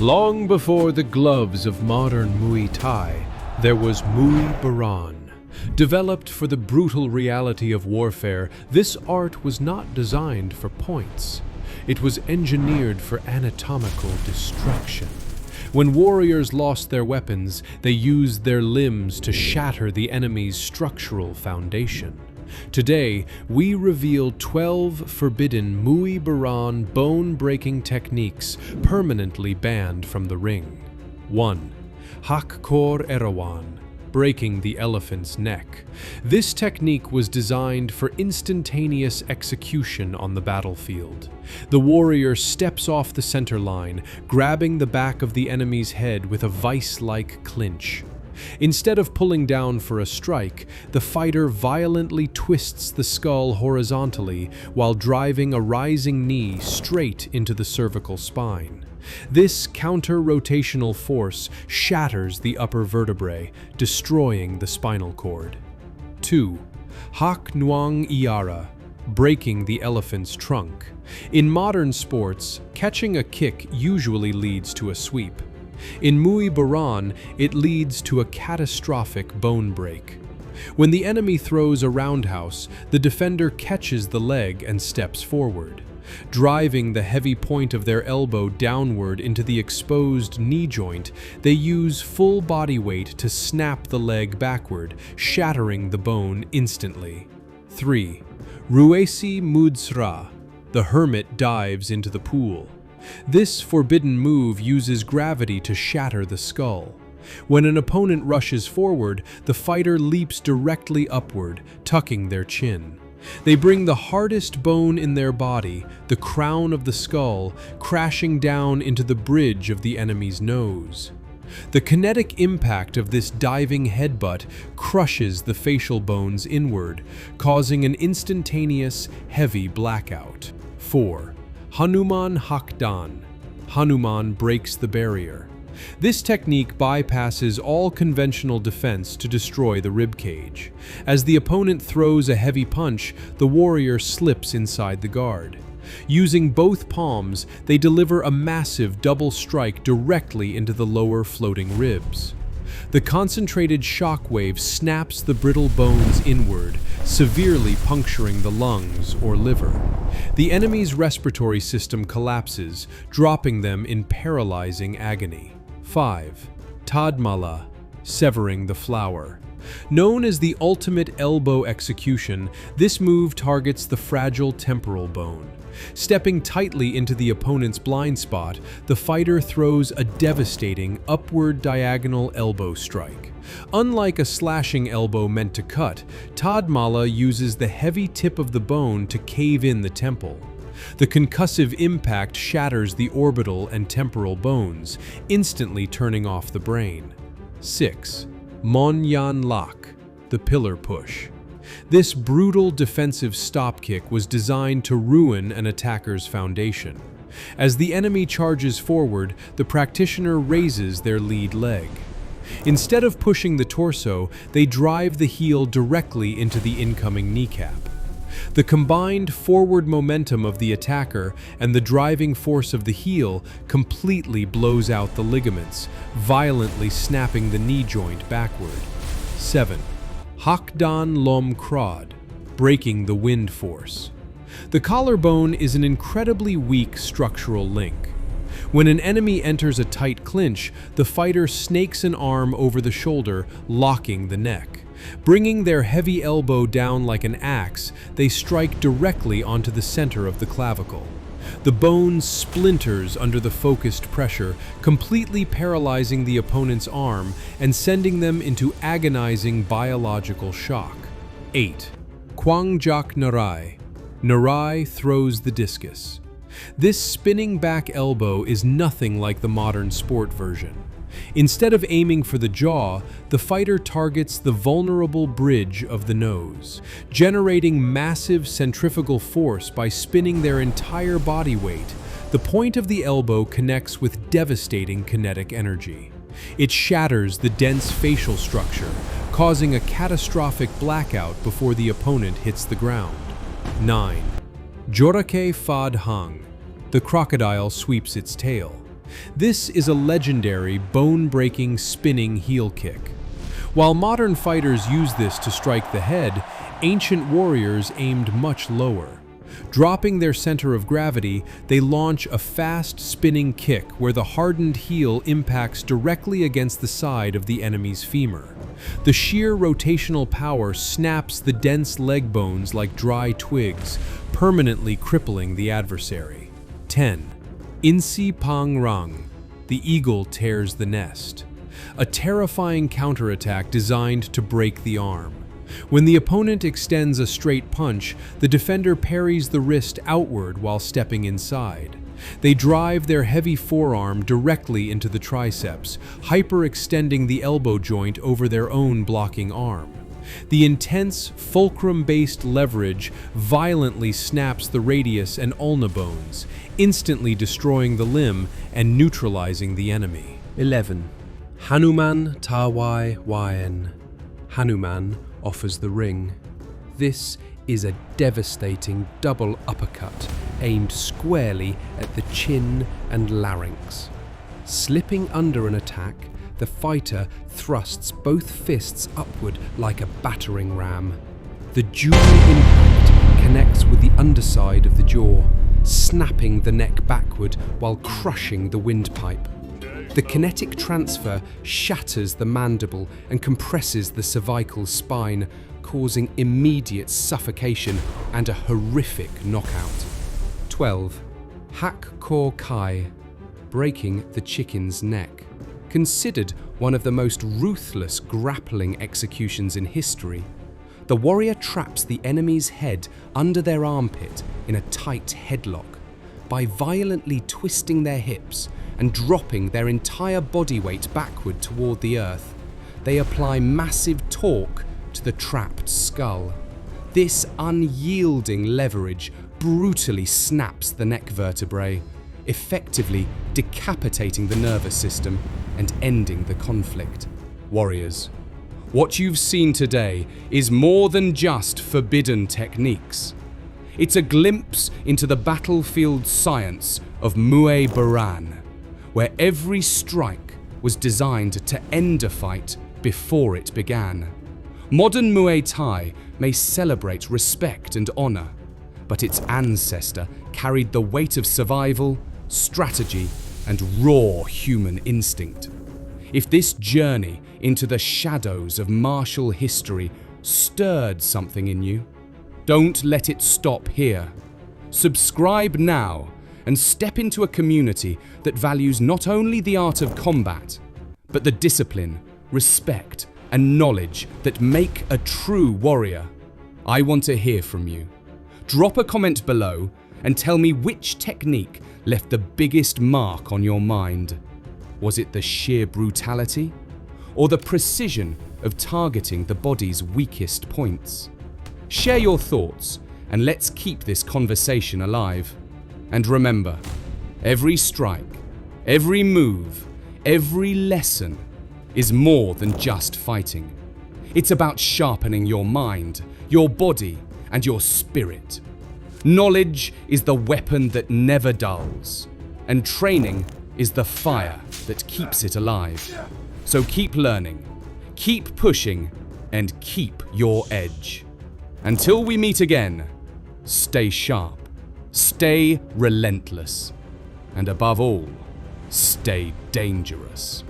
Long before the gloves of modern Muay Thai, there was Muay Boran. Developed for the brutal reality of warfare, this art was not designed for points. It was engineered for anatomical destruction. When warriors lost their weapons, they used their limbs to shatter the enemy's structural foundation. Today, we reveal 12 forbidden Muay Boran bone-breaking techniques permanently banned from the ring. 1. Hakkor Erawan, breaking the elephant's neck. This technique was designed for instantaneous execution on the battlefield. The warrior steps off the center line, grabbing the back of the enemy's head with a vice-like clinch. Instead of pulling down for a strike, the fighter violently twists the skull horizontally while driving a rising knee straight into the cervical spine. This counter-rotational force shatters the upper vertebrae, destroying the spinal cord. 2. Hak Nuang Iara, breaking the elephant's trunk. In modern sports, catching a kick usually leads to a sweep. In Muay Boran, it leads to a catastrophic bone break. When the enemy throws a roundhouse, the defender catches the leg and steps forward. Driving the heavy point of their elbow downward into the exposed knee joint, they use full body weight to snap the leg backward, shattering the bone instantly. 3. Ruesi Mudsra, the hermit dives into the pool. This forbidden move uses gravity to shatter the skull. When an opponent rushes forward, the fighter leaps directly upward, tucking their chin. They bring the hardest bone in their body, the crown of the skull, crashing down into the bridge of the enemy's nose. The kinetic impact of this diving headbutt crushes the facial bones inward, causing an instantaneous, heavy blackout. 4. Hanuman Hakdan. Hanuman breaks the barrier. This technique bypasses all conventional defense to destroy the rib cage. As the opponent throws a heavy punch, the warrior slips inside the guard. Using both palms, they deliver a massive double strike directly into the lower floating ribs. The concentrated shock wave snaps the brittle bones inward, severely puncturing the lungs or liver. The enemy's respiratory system collapses, dropping them in paralyzing agony. 5. Tadmala, severing the flower. Known as the ultimate elbow execution, this move targets the fragile temporal bone. Stepping tightly into the opponent's blind spot, the fighter throws a devastating upward diagonal elbow strike. Unlike a slashing elbow meant to cut, Tadmala uses the heavy tip of the bone to cave in the temple. The concussive impact shatters the orbital and temporal bones, instantly turning off the brain. 6. Mon Yan Lak, the pillar push. This brutal defensive stop kick was designed to ruin an attacker's foundation. As the enemy charges forward, the practitioner raises their lead leg. Instead of pushing the torso, they drive the heel directly into the incoming kneecap. The combined forward momentum of the attacker and the driving force of the heel completely blows out the ligaments, violently snapping the knee joint backward. 7. Hakdan Lom Krod, breaking the wind force. The collarbone is an incredibly weak structural link. When an enemy enters a tight clinch, the fighter snakes an arm over the shoulder, locking the neck. Bringing their heavy elbow down like an axe, they strike directly onto the center of the clavicle. The bone splinters under the focused pressure, completely paralyzing the opponent's arm and sending them into agonizing biological shock. 8. Kwangjak Narai. Narai throws the discus. This spinning back elbow is nothing like the modern sport version. Instead of aiming for the jaw, the fighter targets the vulnerable bridge of the nose, generating massive centrifugal force by spinning their entire body weight. The point of the elbow connects with devastating kinetic energy. It shatters the dense facial structure, causing a catastrophic blackout before the opponent hits the ground. 9. Jorake Fad Hang. The crocodile sweeps its tail. This is a legendary, bone-breaking spinning heel kick. While modern fighters use this to strike the head, ancient warriors aimed much lower. Dropping their center of gravity, they launch a fast spinning kick where the hardened heel impacts directly against the side of the enemy's femur. The sheer rotational power snaps the dense leg bones like dry twigs, permanently crippling the adversary. 10. Insi Pang Rang. The eagle tears the nest. A terrifying counterattack designed to break the arm. When the opponent extends a straight punch, the defender parries the wrist outward while stepping inside. They drive their heavy forearm directly into the triceps, hyperextending the elbow joint over their own blocking arm. The intense, fulcrum-based leverage violently snaps the radius and ulna bones, instantly destroying the limb and neutralizing the enemy. 11. Hanuman Tawai Wayan. Hanuman offers the ring. This is a devastating double uppercut aimed squarely at the chin and larynx. Slipping under an attack, the fighter thrusts both fists upward like a battering ram. The dual impact connects with the underside of the jaw, snapping the neck backward while crushing the windpipe. The kinetic transfer shatters the mandible and compresses the cervical spine, causing immediate suffocation and a horrific knockout. 12. Hak Kor Kai. Breaking the chicken's neck. Considered one of the most ruthless grappling executions in history, the warrior traps the enemy's head under their armpit in a tight headlock. By violently twisting their hips and dropping their entire body weight backward toward the earth, they apply massive torque to the trapped skull. This unyielding leverage brutally snaps the neck vertebrae, effectively decapitating the nervous system and ending the conflict. Warriors, what you've seen today is more than just forbidden techniques. It's a glimpse into the battlefield science of Muay Boran, where every strike was designed to end a fight before it began. Modern Muay Thai may celebrate respect and honor, but its ancestor carried the weight of survival, strategy, and raw human instinct. If this journey into the shadows of martial history stirred something in you, don't let it stop here. Subscribe now and step into a community that values not only the art of combat, but the discipline, respect, and knowledge that make a true warrior. I want to hear from you. Drop a comment below and tell me which technique left the biggest mark on your mind. Was it the sheer brutality, or the precision of targeting the body's weakest points? Share your thoughts and let's keep this conversation alive. And remember, every strike, every move, every lesson is more than just fighting. It's about sharpening your mind, your body, and your spirit. Knowledge is the weapon that never dulls, and training is the fire that keeps it alive. So keep learning, keep pushing, and keep your edge. Until we meet again, stay sharp, stay relentless, and above all, stay dangerous.